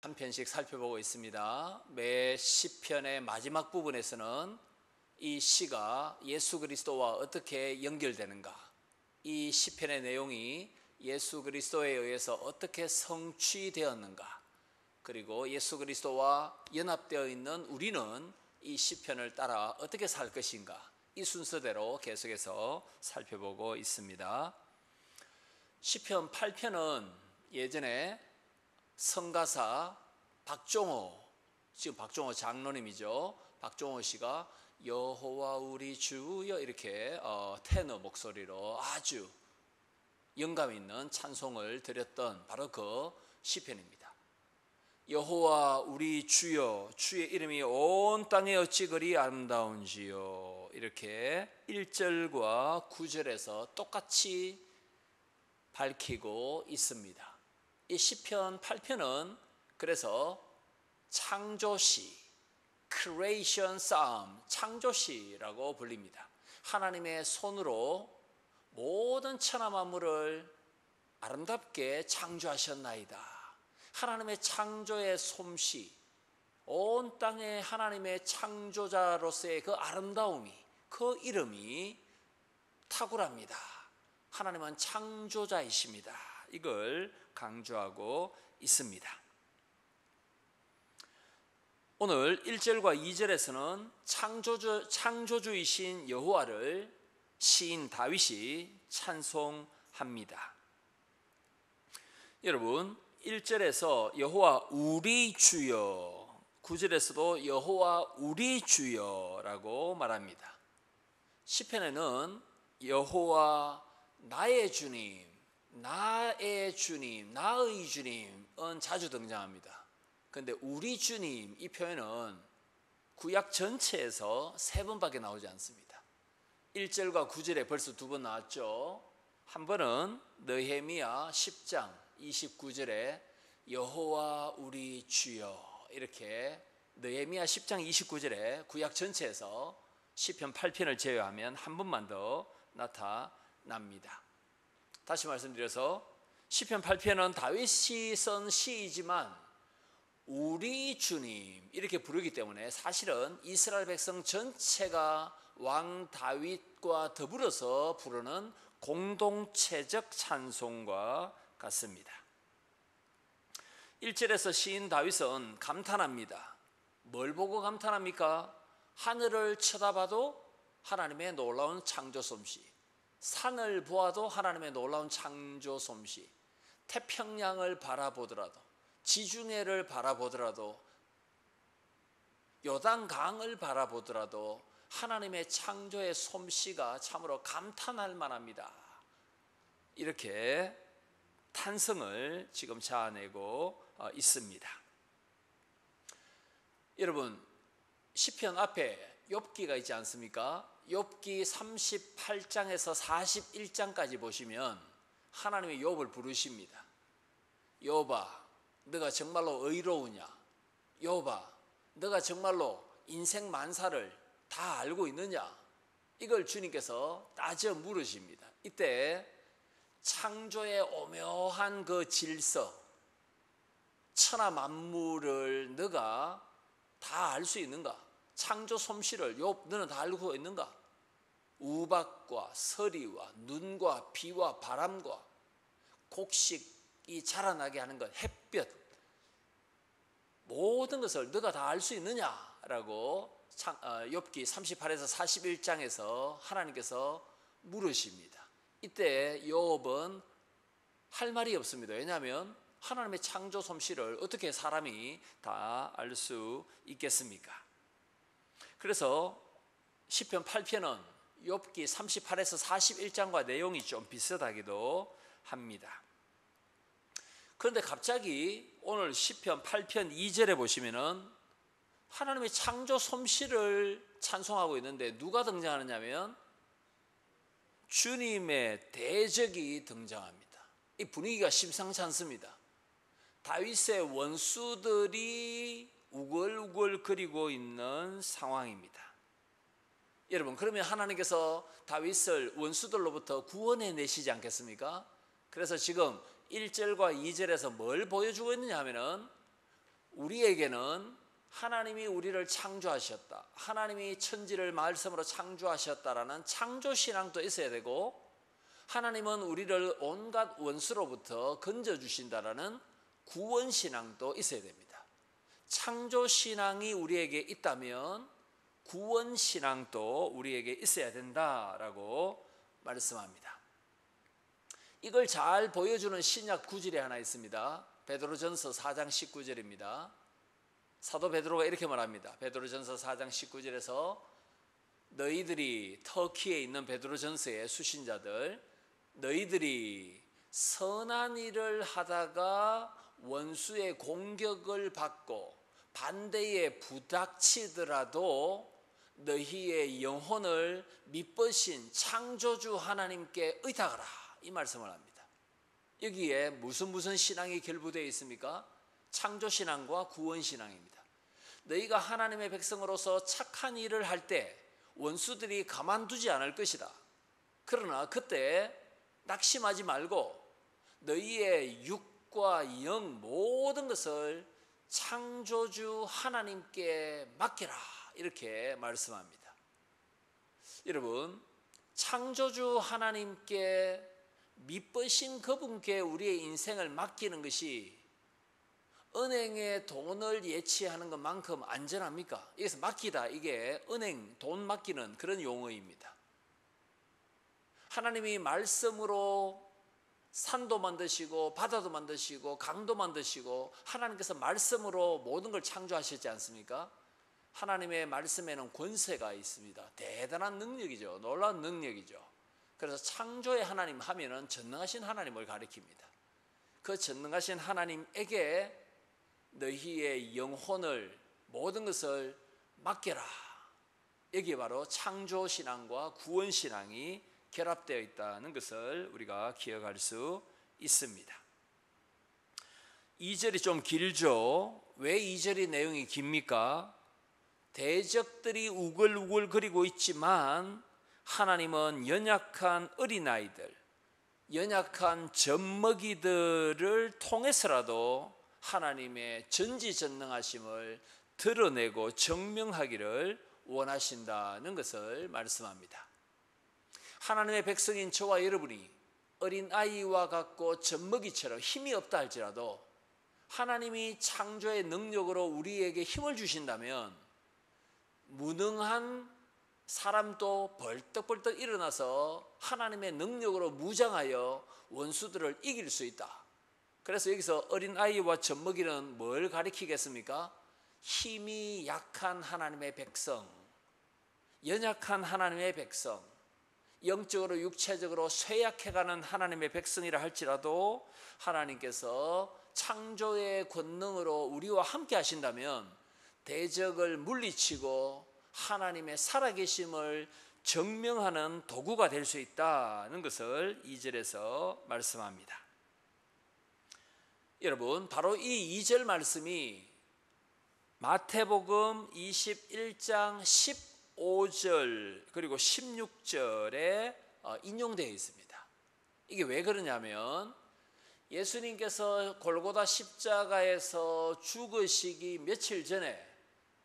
한 편씩 살펴보고 있습니다. 매 시편의 마지막 부분에서는 이 시가 예수 그리스도와 어떻게 연결되는가, 이 시편의 내용이 예수 그리스도에 의해서 어떻게 성취되었는가, 그리고 예수 그리스도와 연합되어 있는 우리는 이 시편을 따라 어떻게 살 것인가, 이 순서대로 계속해서 살펴보고 있습니다. 시편 8편은 예전에 성가사 박종호, 지금 박종호 장로님이죠. 박종호 씨가 여호와 우리 주여 이렇게 테너 목소리로 아주 영감 있는 찬송을 드렸던 바로 그 시편입니다. 여호와 우리 주여, 주의 이름이 온 땅에 어찌 그리 아름다운지요, 이렇게 1절과 9절에서 똑같이 밝히고 있습니다. 이 시편 8편은 그래서 창조시, Creation Psalm, 창조시라고 불립니다. 하나님의 손으로 모든 천하 만물을 아름답게 창조하셨나이다. 하나님의 창조의 솜씨, 온 땅에 하나님의 창조자로서의 그 아름다움이, 그 이름이 탁월합니다. 하나님은 창조자이십니다. 이걸 강조하고 있습니다. 오늘 1절과 2절에서는 창조주이신 여호와를 시인 다윗이 찬송합니다. 여러분, 1절에서 여호와 우리 주여, 9절에서도 여호와 우리 주여라고 말합니다. 시편에는 여호와 나의 주님, 나의 주님, 나의 주님은 자주 등장합니다. 그런데 우리 주님, 이 표현은 구약 전체에서 3번밖에 나오지 않습니다. 1절과 9절에 벌써 2번 나왔죠. 한 번은 느헤미야 10장 29절에 여호와 우리 주여, 이렇게 느헤미야 10장 29절에 구약 전체에서 시편 8편을 제외하면 한 번만 더 나타납니다. 다시 말씀드려서 시편 8편은 다윗이 쓴 시이지만 우리 주님 이렇게 부르기 때문에 사실은 이스라엘 백성 전체가 왕 다윗과 더불어서 부르는 공동체적 찬송과 같습니다. 1절에서 시인 다윗은 감탄합니다. 뭘 보고 감탄합니까? 하늘을 쳐다봐도 하나님의 놀라운 창조 솜씨, 산을 보아도 하나님의 놀라운 창조 솜씨, 태평양을 바라보더라도, 지중해를 바라보더라도, 요단강을 바라보더라도 하나님의 창조의 솜씨가 참으로 감탄할 만합니다. 이렇게 탄성을 지금 자아내고 있습니다. 여러분, 시편 앞에 욥기가 있지 않습니까? 욥기 38장에서 41장까지 보시면 하나님이 욥을 부르십니다. 욥아, 너가 정말로 의로우냐? 욥아, 너가 정말로 인생 만사를 다 알고 있느냐? 이걸 주님께서 따져 물으십니다. 이때 창조의 오묘한 그 질서, 천하 만물을 너가 다 알 수 있는가? 창조 솜씨를 욥 너는 다 알고 있는가? 우박과 서리와 눈과 비와 바람과 곡식이 자라나게 하는 것, 햇볕, 모든 것을 너가 다 알 수 있느냐라고 욥기 38에서 41장에서 하나님께서 물으십니다. 이때 욥은 할 말이 없습니다. 왜냐하면 하나님의 창조 솜씨를 어떻게 사람이 다 알 수 있겠습니까? 그래서 시편 8편은 욥기 38에서 41장과 내용이 좀 비슷하기도 합니다. 그런데 갑자기 오늘 시편 8편 2절에 보시면은 하나님의 창조 솜씨를 찬송하고 있는데 누가 등장하느냐면 주님의 대적이 등장합니다. 이 분위기가 심상치 않습니다. 다윗의 원수들이 우글우글 거리고 있는 상황입니다. 여러분, 그러면 하나님께서 다윗을 원수들로부터 구원해 내시지 않겠습니까? 그래서 지금 1절과 2절에서 뭘 보여주고 있느냐 하면은 우리에게는 하나님이 우리를 창조하셨다, 하나님이 천지를 말씀으로 창조하셨다라는 창조신앙도 있어야 되고, 하나님은 우리를 온갖 원수로부터 건져주신다라는 구원신앙도 있어야 됩니다. 창조신앙이 우리에게 있다면 구원신앙도 우리에게 있어야 된다라고 말씀합니다. 이걸 잘 보여주는 신약 구절이 하나 있습니다. 베드로전서 4장 19절입니다. 사도 베드로가 이렇게 말합니다. 베드로전서 4장 19절에서 너희들이, 터키에 있는 베드로전서의 수신자들, 너희들이 선한 일을 하다가 원수의 공격을 받고 반대에 부닥치더라도 너희의 영혼을 미쁘신 창조주 하나님께 의탁하라, 이 말씀을 합니다. 여기에 무슨 신앙이 결부되어 있습니까? 창조신앙과 구원신앙입니다. 너희가 하나님의 백성으로서 착한 일을 할 때 원수들이 가만두지 않을 것이다. 그러나 그때 낙심하지 말고 너희의 육과 영 모든 것을 창조주 하나님께 맡겨라, 이렇게 말씀합니다. 여러분, 창조주 하나님께 미쁘신 그분께 우리의 인생을 맡기는 것이 은행에 돈을 예치하는 것만큼 안전합니까? 여기서 맡기다, 이게 은행 돈 맡기는 그런 용어입니다. 하나님이 말씀으로 산도 만드시고 바다도 만드시고 강도 만드시고 하나님께서 말씀으로 모든 걸 창조하셨지 않습니까? 하나님의 말씀에는 권세가 있습니다. 대단한 능력이죠. 놀라운 능력이죠. 그래서 창조의 하나님 하면은 전능하신 하나님을 가리킵니다. 그 전능하신 하나님에게 너희의 영혼을, 모든 것을 맡겨라. 여기에 바로 창조신앙과 구원신앙이 결합되어 있다는 것을 우리가 기억할 수 있습니다. 2절이 좀 길죠. 왜 2절이 내용이 깁니까? 대적들이 우글우글거리고 있지만 하나님은 연약한 어린아이들, 연약한 젖먹이들을 통해서라도 하나님의 전지전능하심을 드러내고 증명하기를 원하신다는 것을 말씀합니다. 하나님의 백성인 저와 여러분이 어린아이와 같고 젖먹이처럼 힘이 없다 할지라도 하나님이 창조의 능력으로 우리에게 힘을 주신다면 무능한 사람도 벌떡벌떡 일어나서 하나님의 능력으로 무장하여 원수들을 이길 수 있다. 그래서 여기서 어린아이와 젖먹이는 뭘 가리키겠습니까? 힘이 약한 하나님의 백성, 연약한 하나님의 백성, 영적으로 육체적으로 쇠약해가는 하나님의 백성이라 할지라도 하나님께서 창조의 권능으로 우리와 함께 하신다면 대적을 물리치고 하나님의 살아계심을 증명하는 도구가 될 수 있다는 것을 2절에서 말씀합니다. 여러분, 바로 이 2절 말씀이 마태복음 21장 15절 그리고 16절에 인용되어 있습니다. 이게 왜 그러냐면 예수님께서 골고다 십자가에서 죽으시기 며칠 전에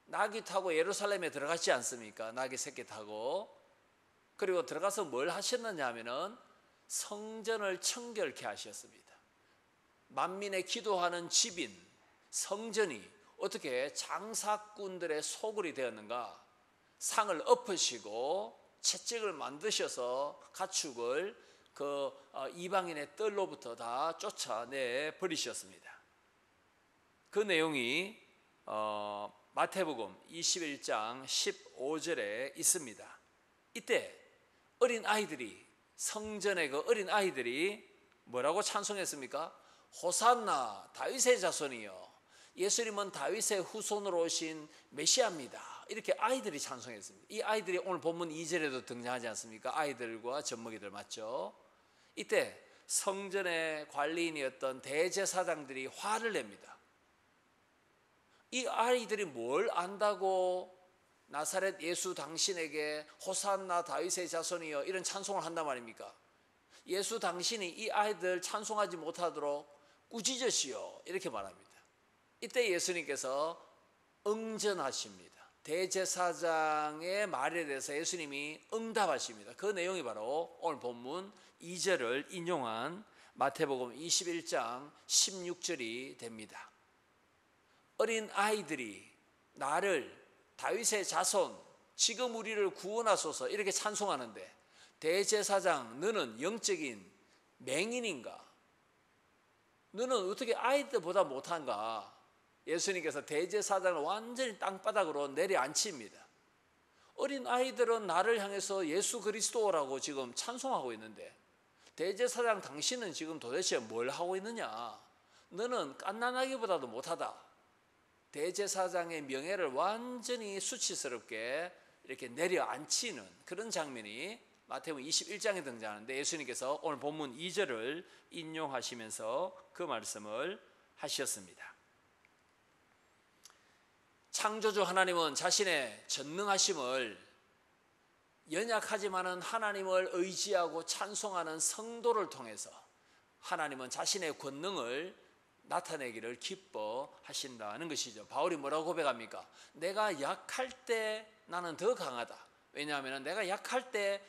나귀 타고 예루살렘에 들어갔지 않습니까? 나귀 새끼 타고. 그리고 들어가서 뭘 하셨느냐 하면은 성전을 청결케 하셨습니다. 만민의 기도하는 집인 성전이 어떻게 장사꾼들의 소굴이 되었는가? 상을 엎으시고 채찍을 만드셔서 가축을 그 이방인의 뜰로부터 다 쫓아내 버리셨습니다. 그 내용이 마태복음 21장 15절에 있습니다. 이때 어린 아이들이, 성전의 그 어린 아이들이 뭐라고 찬송했습니까? 호산나 다윗의 자손이여, 예수님은 다윗의 후손으로 오신 메시아입니다. 이렇게 아이들이 찬송했습니다. 이 아이들이 오늘 본문 2절에도 등장하지 않습니까? 아이들과 젖먹이들 맞죠? 이때 성전의 관리인이었던 대제사장들이 화를 냅니다. 이 아이들이 뭘 안다고 나사렛 예수 당신에게 호산나 다윗의 자손이여 이런 찬송을 한단 말입니까? 예수 당신이 이 아이들 찬송하지 못하도록 꾸짖으시오, 이렇게 말합니다. 이때 예수님께서 응전하십니다. 대제사장의 말에 대해서 예수님이 응답하십니다. 그 내용이 바로 오늘 본문 2절을 인용한 마태복음 21장 16절이 됩니다. 어린 아이들이 나를, 다윗의 자손, 지금 우리를 구원하소서 이렇게 찬송하는데, 대제사장 너는 영적인 맹인인가? 너는 어떻게 아이들보다 못한가? 예수님께서 대제사장을 완전히 땅바닥으로 내려앉힙니다. 어린 아이들은 나를 향해서 예수 그리스도라고 지금 찬송하고 있는데, 대제사장 당신은 지금 도대체 뭘 하고 있느냐? 너는 갓난아기보다도 못하다. 대제사장의 명예를 완전히 수치스럽게 이렇게 내려앉히는 그런 장면이 마태복음 21장에 등장하는데, 예수님께서 오늘 본문 2절을 인용하시면서 그 말씀을 하셨습니다. 창조주 하나님은 자신의 전능하심을 연약하지만은 하나님을 의지하고 찬송하는 성도를 통해서 하나님은 자신의 권능을 나타내기를 기뻐하신다는 것이죠. 바울이 뭐라고 고백합니까? 내가 약할 때 나는 더 강하다. 왜냐하면 내가 약할 때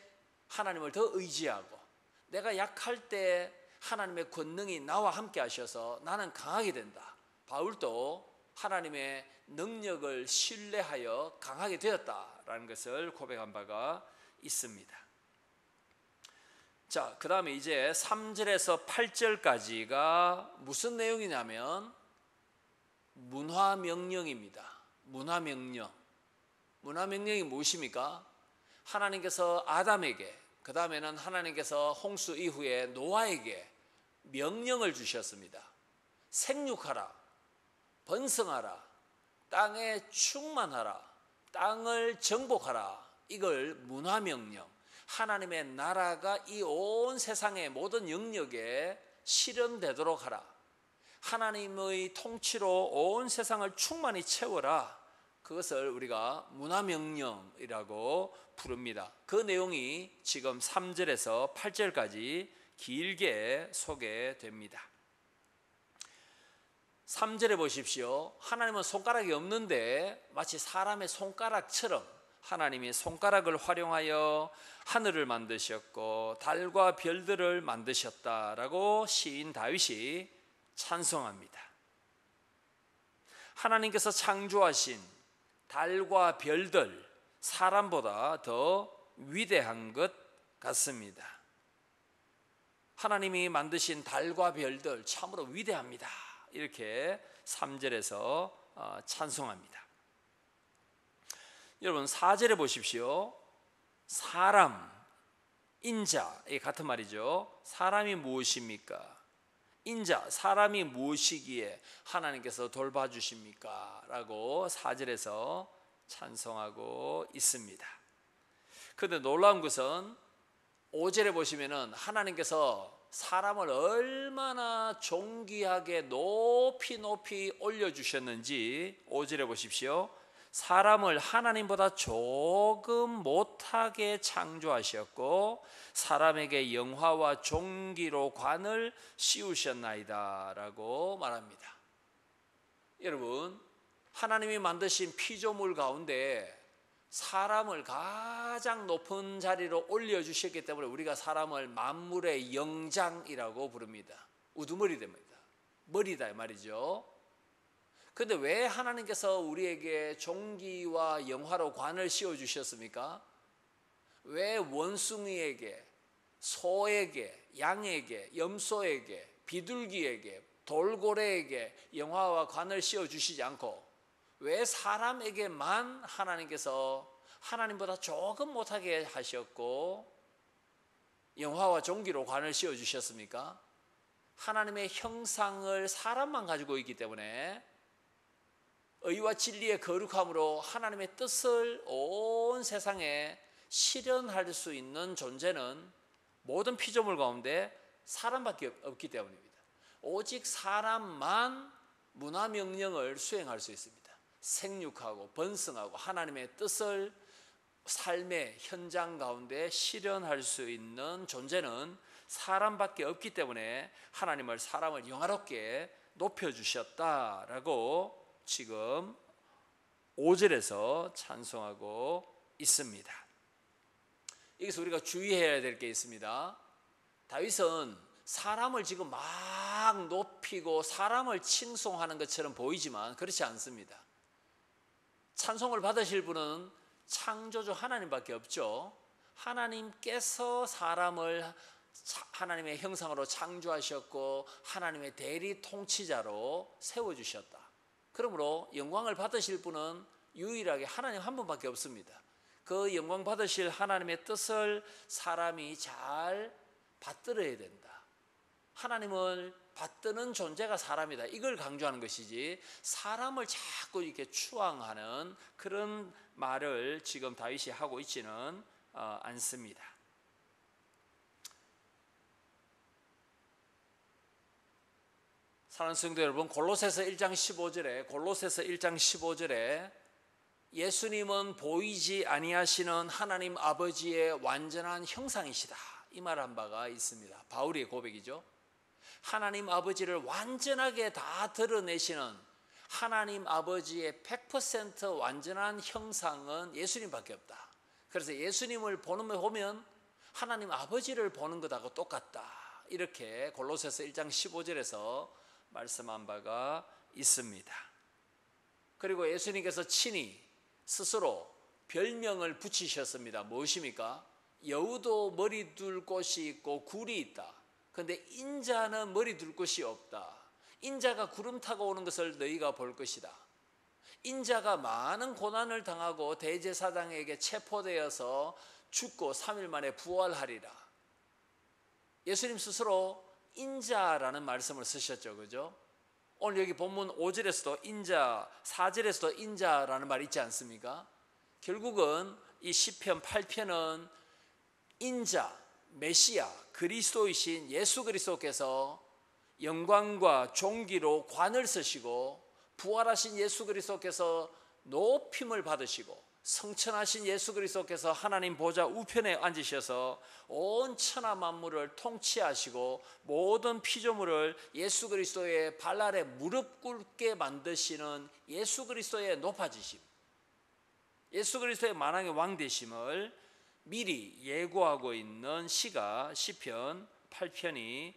하나님을 더 의지하고, 내가 약할 때 하나님의 권능이 나와 함께 하셔서 나는 강하게 된다. 바울도 하나님의 능력을 신뢰하여 강하게 되었다라는 것을 고백한 바가 있습니다. 자, 그 다음에 이제 3절에서 8절까지가 무슨 내용이냐면 문화명령입니다. 문화명령. 문화명령이 무엇입니까? 하나님께서 아담에게, 그 다음에는 하나님께서 홍수 이후에 노아에게 명령을 주셨습니다. 생육하라, 번성하라, 땅에 충만하라, 땅을 정복하라. 이걸 문화명령, 하나님의 나라가 이 온 세상의 모든 영역에 실현되도록 하라. 하나님의 통치로 온 세상을 충만히 채워라. 그것을 우리가 문화명령이라고 부릅니다. 그 내용이 지금 3절에서 8절까지 길게 소개됩니다. 3절에 보십시오. 하나님은 손가락이 없는데 마치 사람의 손가락처럼 하나님이 손가락을 활용하여 하늘을 만드셨고 달과 별들을 만드셨다라고 시인 다윗이 찬송합니다. 하나님께서 창조하신 달과 별들, 사람보다 더 위대한 것 같습니다. 하나님이 만드신 달과 별들 참으로 위대합니다. 이렇게 3절에서 찬송합니다. 여러분 4절에 보십시오. 사람, 인자, 이 같은 말이죠. 사람이 무엇입니까? 인자, 사람이 무엇이기에 하나님께서 돌봐주십니까? 라고 4절에서 찬송하고 있습니다. 그런데 놀라운 것은 5절에 보시면은 하나님께서 사람을 얼마나 존귀하게 높이 올려주셨는지 5절에 보십시오. 사람을 하나님보다 조금 못하게 창조하셨고 사람에게 영화와 존귀로 관을 씌우셨나이다 라고 말합니다. 여러분, 하나님이 만드신 피조물 가운데 사람을 가장 높은 자리로 올려주셨기 때문에 우리가 사람을 만물의 영장이라고 부릅니다. 우두머리 됩니다. 머리다 말이죠. 그런데 왜 하나님께서 우리에게 존귀와 영화로 관을 씌워주셨습니까? 왜 원숭이에게, 소에게, 양에게, 염소에게, 비둘기에게, 돌고래에게 영화와 관을 씌워주시지 않고 왜 사람에게만 하나님께서 하나님보다 조금 못하게 하셨고 영화와 존귀로 관을 씌워주셨습니까? 하나님의 형상을 사람만 가지고 있기 때문에 의와 진리의 거룩함으로 하나님의 뜻을 온 세상에 실현할 수 있는 존재는 모든 피조물 가운데 사람밖에 없기 때문입니다. 오직 사람만 문화명령을 수행할 수 있습니다. 생육하고 번성하고 하나님의 뜻을 삶의 현장 가운데 실현할 수 있는 존재는 사람밖에 없기 때문에 하나님을 사람을 영화롭게 높여주셨다라고 지금 5절에서 찬송하고 있습니다. 여기서 우리가 주의해야 될 게 있습니다. 다윗은 사람을 지금 막 높이고 사람을 칭송하는 것처럼 보이지만 그렇지 않습니다. 찬송을 받으실 분은 창조주 하나님밖에 없죠. 하나님께서 사람을 하나님의 형상으로 창조하셨고 하나님의 대리 통치자로 세워주셨다. 그러므로 영광을 받으실 분은 유일하게 하나님 한 분밖에 없습니다. 그 영광 받으실 하나님의 뜻을 사람이 잘 받들어야 된다. 하나님을 받드는 존재가 사람이다. 이걸 강조하는 것이지 사람을 자꾸 이렇게 추앙하는 그런 말을 지금 다윗이 하고 있지는 않습니다. 사랑하는 성도 여러분, 골로새서 1장 15절에 예수님은 보이지 아니하시는 하나님 아버지의 완전한 형상이시다, 이 말을 한 바가 있습니다. 바울의 고백이죠. 하나님 아버지를 완전하게 다 드러내시는 하나님 아버지의 100% 완전한 형상은 예수님밖에 없다. 그래서 예수님을 보면 하나님 아버지를 보는 것하고 똑같다, 이렇게 골로새서 1장 15절에서 말씀한 바가 있습니다. 그리고 예수님께서 친히 스스로 별명을 붙이셨습니다. 무엇입니까? 여우도 머리 둘 곳이 있고 굴이 있다. 그런데 인자는 머리 둘 곳이 없다. 인자가 구름 타고 오는 것을 너희가 볼 것이다. 인자가 많은 고난을 당하고 대제사장에게 체포되어서 죽고 3일 만에 부활하리라. 예수님 스스로 인자라는 말씀을 쓰셨죠. 그죠? 오늘 여기 본문 5절에서도 인자, 4절에서도 인자라는 말이 있지 않습니까? 결국은 이 시편 8편은 인자, 메시아, 그리스도이신 예수 그리스도께서 영광과 존귀로 관을 쓰시고 부활하신 예수 그리스도께서 높임을 받으시고 성천하신 예수 그리스도께서 하나님 보좌 우편에 앉으셔서 온 천하 만물을 통치하시고 모든 피조물을 예수 그리스도의 발 아래 무릎 꿇게 만드시는 예수 그리스도의 높아지심, 예수 그리스도의 만왕의 왕 되심을 미리 예고하고 있는 시가 시편 8편이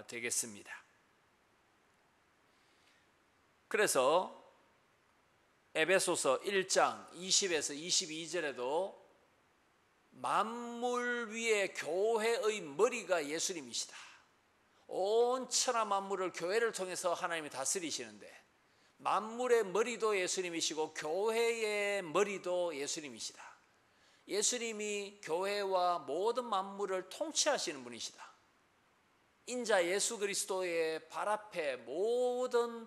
되겠습니다. 그래서 에베소서 1장 20에서 22절에도 만물 위에 교회의 머리가 예수님이시다. 온 천하 만물을 교회를 통해서 하나님이 다스리시는데 만물의 머리도 예수님이시고 교회의 머리도 예수님이시다. 예수님이 교회와 모든 만물을 통치하시는 분이시다. 인자 예수 그리스도의 발 앞에 모든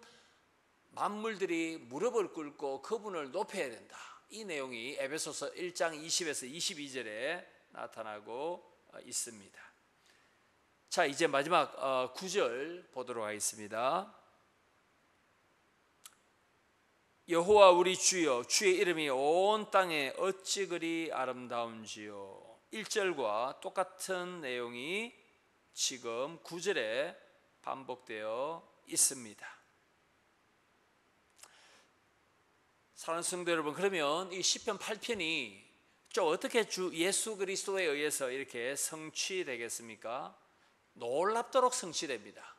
만물들이 무릎을 꿇고 그분을 높여야 된다. 이 내용이 에베소서 1장 20에서 22절에 나타나고 있습니다. 자, 이제 마지막 9절 보도록 하겠습니다. 여호와 우리 주여, 주의 이름이 온 땅에 어찌 그리 아름다운지요. 1절과 똑같은 내용이 지금 9절에 반복되어 있습니다. 사랑하는 성도 여러분, 그러면 이 시편 8편이 좀 어떻게 주 예수 그리스도에 의해서 이렇게 성취되겠습니까? 놀랍도록 성취됩니다.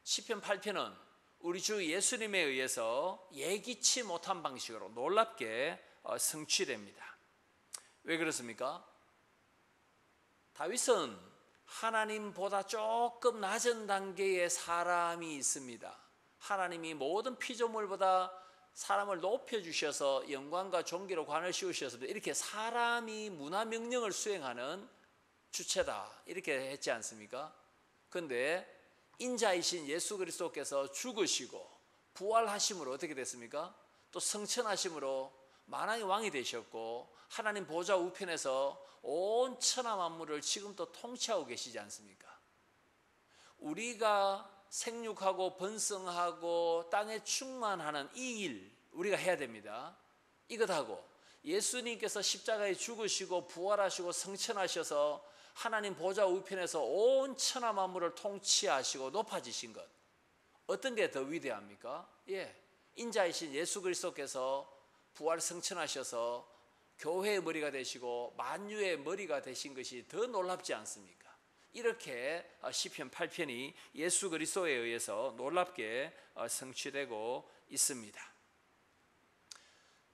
시편 8편은 우리 주 예수님에 의해서 예기치 못한 방식으로 놀랍게 성취됩니다. 왜 그렇습니까? 다윗은 하나님보다 조금 낮은 단계의 사람이 있습니다. 하나님이 모든 피조물보다 사람을 높여주셔서 영광과 존귀로 관을 씌우셔서 이렇게 사람이 문화 명령을 수행하는 주체다, 이렇게 했지 않습니까? 그런데 인자이신 예수 그리스도께서 죽으시고 부활하심으로 어떻게 됐습니까? 또 성천하심으로 만왕의 왕이 되셨고 하나님 보좌 우편에서 온 천하 만물을 지금도 통치하고 계시지 않습니까? 우리가 생육하고 번성하고 땅에 충만하는 이 일 우리가 해야 됩니다. 이것하고 예수님께서 십자가에 죽으시고 부활하시고 성천하셔서 하나님 보좌 우편에서 온 천하 만물을 통치하시고 높아지신 것, 어떤 게 더 위대합니까? 인자이신 예수 그리스도께서 부활 승천하셔서 교회의 머리가 되시고 만유의 머리가 되신 것이 더 놀랍지 않습니까? 이렇게 시편 8편이 예수 그리스도에 의해서 놀랍게 성취되고 있습니다.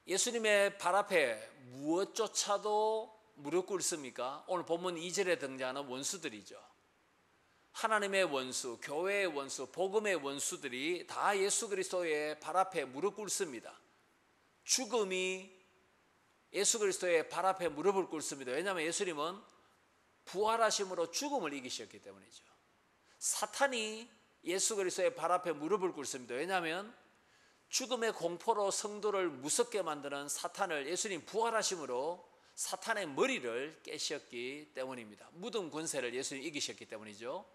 예수님의 발 앞에 무엇조차도 무릎 꿇습니까? 오늘 본문 2절에 등장하는 원수들이죠. 하나님의 원수, 교회의 원수, 복음의 원수들이 다 예수 그리스도의 발 앞에 무릎 꿇습니다. 죽음이 예수 그리스도의 발 앞에 무릎을 꿇습니다. 왜냐하면 예수님은 부활하심으로 죽음을 이기셨기 때문이죠. 사탄이 예수 그리스도의 발 앞에 무릎을 꿇습니다. 왜냐하면 죽음의 공포로 성도를 무섭게 만드는 사탄을 예수님 부활하심으로 사탄의 머리를 깨셨기 때문입니다. 무덤 권세를 예수님 이기셨기 때문이죠.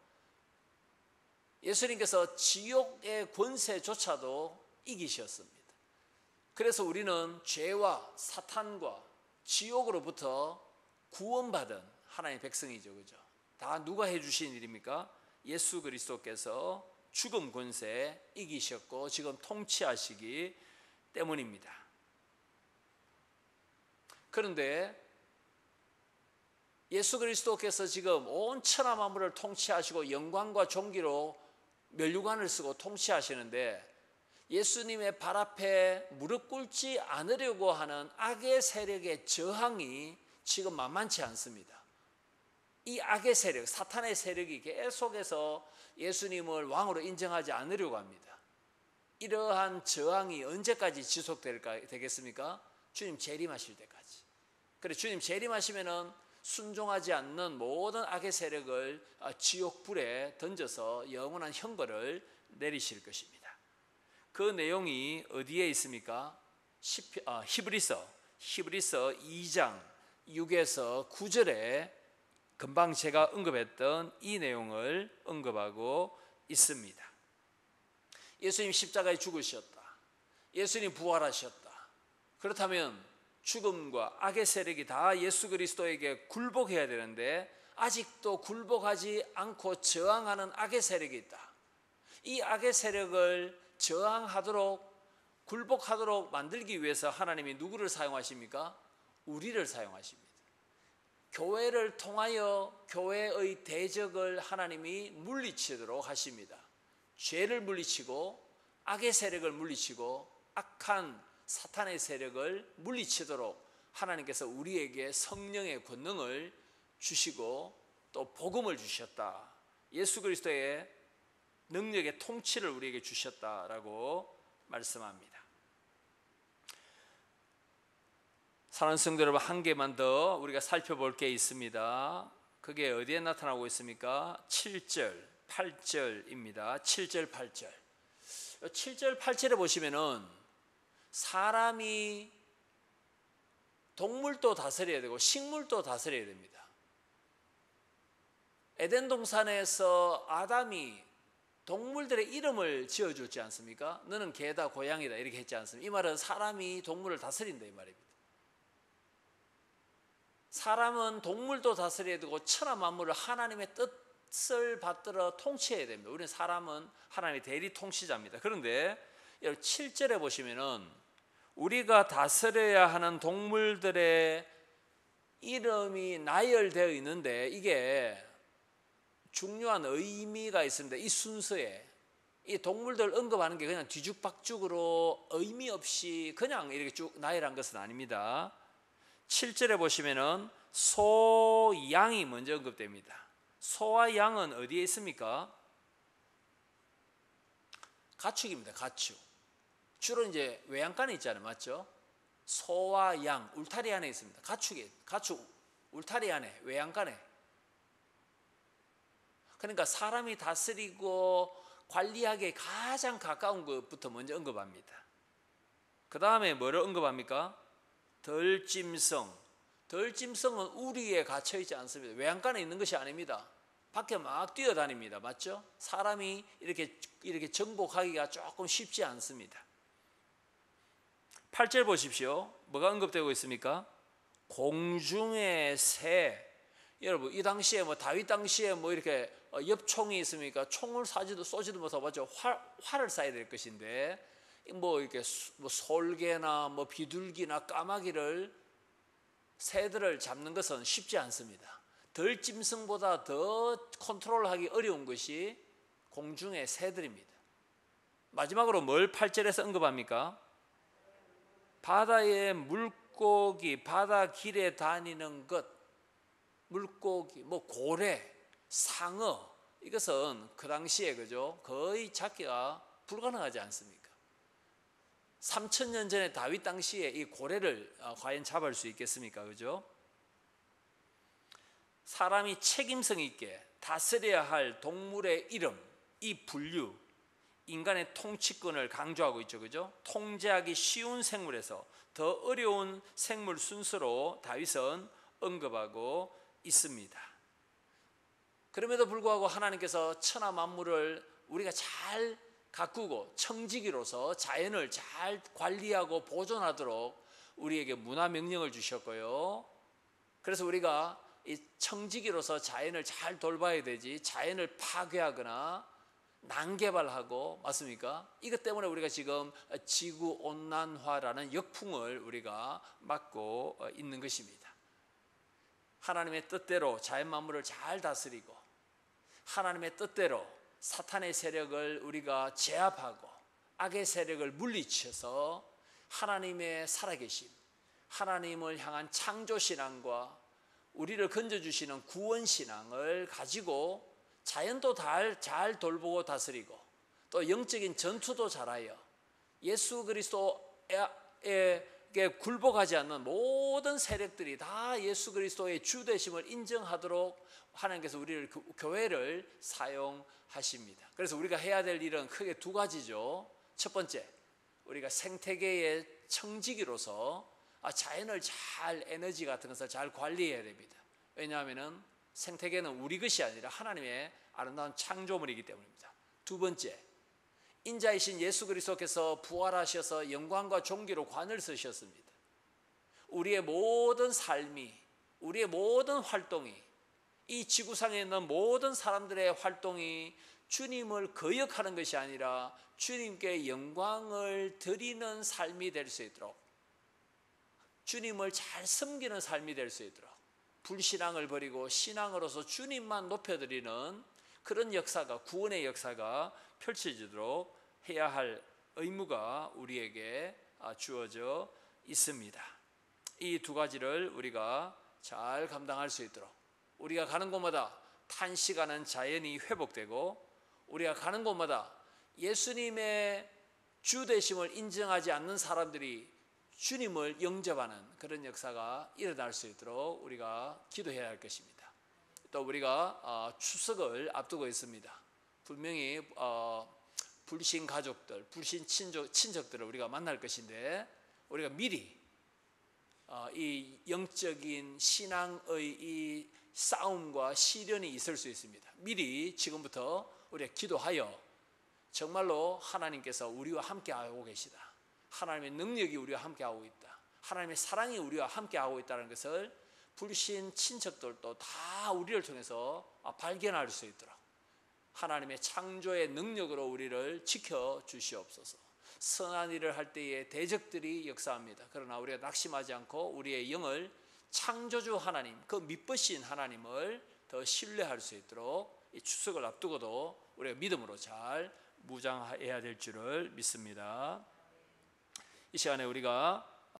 예수님께서 지옥의 권세조차도 이기셨습니다. 그래서 우리는 죄와 사탄과 지옥으로부터 구원받은 하나님의 백성이죠. 그죠? 다 누가 해주신 일입니까? 예수 그리스도께서 죽음 권세 이기셨고 지금 통치하시기 때문입니다. 그런데 예수 그리스도께서 지금 온 천하 만물을 통치하시고 영광과 존귀로 면류관을 쓰고 통치하시는데 예수님의 발 앞에 무릎 꿇지 않으려고 하는 악의 세력의 저항이 지금 만만치 않습니다. 이 악의 세력, 사탄의 세력이 계속해서 예수님을 왕으로 인정하지 않으려고 합니다. 이러한 저항이 언제까지 지속되겠습니까? 주님 재림하실 때까지. 그래 주님 재림하시면은 순종하지 않는 모든 악의 세력을 지옥불에 던져서 영원한 형벌을 내리실 것입니다. 그 내용이 어디에 있습니까? 히브리서 2장 6에서 9절에 금방 제가 언급했던 이 내용을 언급하고 있습니다. 예수님 십자가에 죽으셨다. 예수님 부활하셨다. 그렇다면 죽음과 악의 세력이 다 예수 그리스도에게 굴복해야 되는데 아직도 굴복하지 않고 저항하는 악의 세력이 있다. 이 악의 세력을 저항하도록 굴복하도록 만들기 위해서 하나님이 누구를 사용하십니까? 우리를 사용하십니다. 교회를 통하여 교회의 대적을 하나님이 물리치도록 하십니다. 죄를 물리치고 악의 세력을 물리치고 악한 사탄의 세력을 물리치도록 하나님께서 우리에게 성령의 권능을 주시고 또 복음을 주셨다. 예수 그리스도의 능력의 통치를 우리에게 주셨다라고 말씀합니다. 사랑하는 성도 여러분, 한 개만 더 우리가 살펴볼 게 있습니다. 그게 어디에 나타나고 있습니까? 7절, 8절입니다. 7절, 8절. 7절, 8절에 보시면은 사람이 동물도 다스려야 되고 식물도 다스려야 됩니다. 에덴 동산에서 아담이 동물들의 이름을 지어줬지 않습니까? 너는 개다 고양이다 이렇게 했지 않습니까? 이 말은 사람이 동물을 다스린다 이 말입니다. 사람은 동물도 다스려야 되고 천하 만물을 하나님의 뜻을 받들어 통치해야 됩니다. 우리는 사람은 하나님의 대리 통치자입니다. 그런데 7절에 보시면은 우리가 다스려야 하는 동물들의 이름이 나열되어 있는데 이게 중요한 의미가 있습니다. 이 순서에 이 동물들 언급하는 게 그냥 뒤죽박죽으로 의미 없이 그냥 이렇게 쭉 나열한 것은 아닙니다. 7절에 보시면은 소, 양이 먼저 언급됩니다. 소와 양은 어디에 있습니까? 가축입니다. 가축. 주로 이제 외양간에 있잖아요. 맞죠? 소와 양, 울타리 안에 있습니다. 가축 울타리 안에, 외양간에. 그러니까 사람이 다스리고 관리하기에 가장 가까운 것부터 먼저 언급합니다. 그 다음에 뭐를 언급합니까? 덜짐승. 덜짐승은 우리에 갇혀 있지 않습니다. 외양간에 있는 것이 아닙니다. 밖에 막 뛰어다닙니다. 맞죠? 사람이 이렇게 정복하기가 조금 쉽지 않습니다. 8절 보십시오. 뭐가 언급되고 있습니까? 공중의 새. 여러분 이 당시에 뭐 다윗 당시에 뭐 이렇게 엽총이 있습니까? 총을 쏘지도 못하고 맞죠? 활을 쏴야 될 것인데 뭐 이렇게 뭐 솔개나 뭐 비둘기나 까마귀를 새들을 잡는 것은 쉽지 않습니다. 들짐승보다 더 컨트롤하기 어려운 것이 공중의 새들입니다. 마지막으로 뭘 8절에서 언급합니까? 바다의 물고기, 바다 길에 다니는 것, 물고기, 뭐 고래, 상어, 이것은 그 당시에 그죠? 거의 잡기가 불가능하지 않습니까? 3000년 전에 다윗 당시에 이 고래를 과연 잡을 수 있겠습니까? 그죠? 사람이 책임성 있게 다스려야 할 동물의 이름, 이 분류, 인간의 통치권을 강조하고 있죠. 그죠? 통제하기 쉬운 생물에서 더 어려운 생물 순서로 다윗은 언급하고 있습니다. 그럼에도 불구하고 하나님께서 천하 만물을 우리가 잘 가꾸고 청지기로서 자연을 잘 관리하고 보존하도록 우리에게 문화 명령을 주셨고요. 그래서 우리가 이 청지기로서 자연을 잘 돌봐야 되지, 자연을 파괴하거나 난개발하고, 맞습니까? 이것 때문에 우리가 지금 지구온난화라는 역풍을 우리가 맞고 있는 것입니다. 하나님의 뜻대로 자연 만물을 잘 다스리고 하나님의 뜻대로 사탄의 세력을 우리가 제압하고 악의 세력을 물리쳐서 하나님의 살아계심, 하나님을 향한 창조신앙과 우리를 건져주시는 구원신앙을 가지고 자연도 잘 돌보고 다스리고 또 영적인 전투도 잘하여 예수 그리스도에게 굴복하지 않는 모든 세력들이 다 예수 그리스도의 주되심을 인정하도록 하나님께서 우리를 교회를 사용하십니다. 그래서 우리가 해야 될 일은 크게 두 가지죠. 첫 번째, 우리가 생태계의 청지기로서 자연을 잘, 에너지 같은 것을 잘 관리해야 됩니다. 왜냐하면 생태계는 우리 것이 아니라 하나님의 아름다운 창조물이기 때문입니다. 두 번째, 인자이신 예수 그리스도께서 부활하셔서 영광과 존귀로 관을 쓰셨습니다. 우리의 모든 삶이, 우리의 모든 활동이, 이 지구상에 있는 모든 사람들의 활동이 주님을 거역하는 것이 아니라 주님께 영광을 드리는 삶이 될 수 있도록, 주님을 잘 섬기는 삶이 될 수 있도록, 불신앙을 버리고 신앙으로서 주님만 높여드리는 그런 역사가, 구원의 역사가 펼쳐지도록 해야 할 의무가 우리에게 주어져 있습니다. 이 두 가지를 우리가 잘 감당할 수 있도록, 우리가 가는 곳마다 탄식하는 자연이 회복되고, 우리가 가는 곳마다 예수님의 주되심을 인정하지 않는 사람들이 주님을 영접하는 그런 역사가 일어날 수 있도록 우리가 기도해야 할 것입니다. 또 우리가 추석을 앞두고 있습니다. 분명히 불신 가족들, 불신 친족들을 우리가 만날 것인데, 우리가 미리 이 영적인 신앙의 이 싸움과 시련이 있을 수 있습니다. 미리 지금부터 우리가 기도하여 정말로 하나님께서 우리와 함께하고 계시다, 하나님의 능력이 우리와 함께하고 있다, 하나님의 사랑이 우리와 함께하고 있다는 것을 불신 친척들도 다 우리를 통해서 발견할 수 있도록 하나님의 창조의 능력으로 우리를 지켜주시옵소서. 선한 일을 할 때에 대적들이 역사합니다. 그러나 우리가 낙심하지 않고 우리의 영을 창조주 하나님, 그 믿으신 하나님을 더 신뢰할 수 있도록 이 추석을 앞두고도 우리가 믿음으로 잘 무장해야 될 줄을 믿습니다. 이 시간에 우리가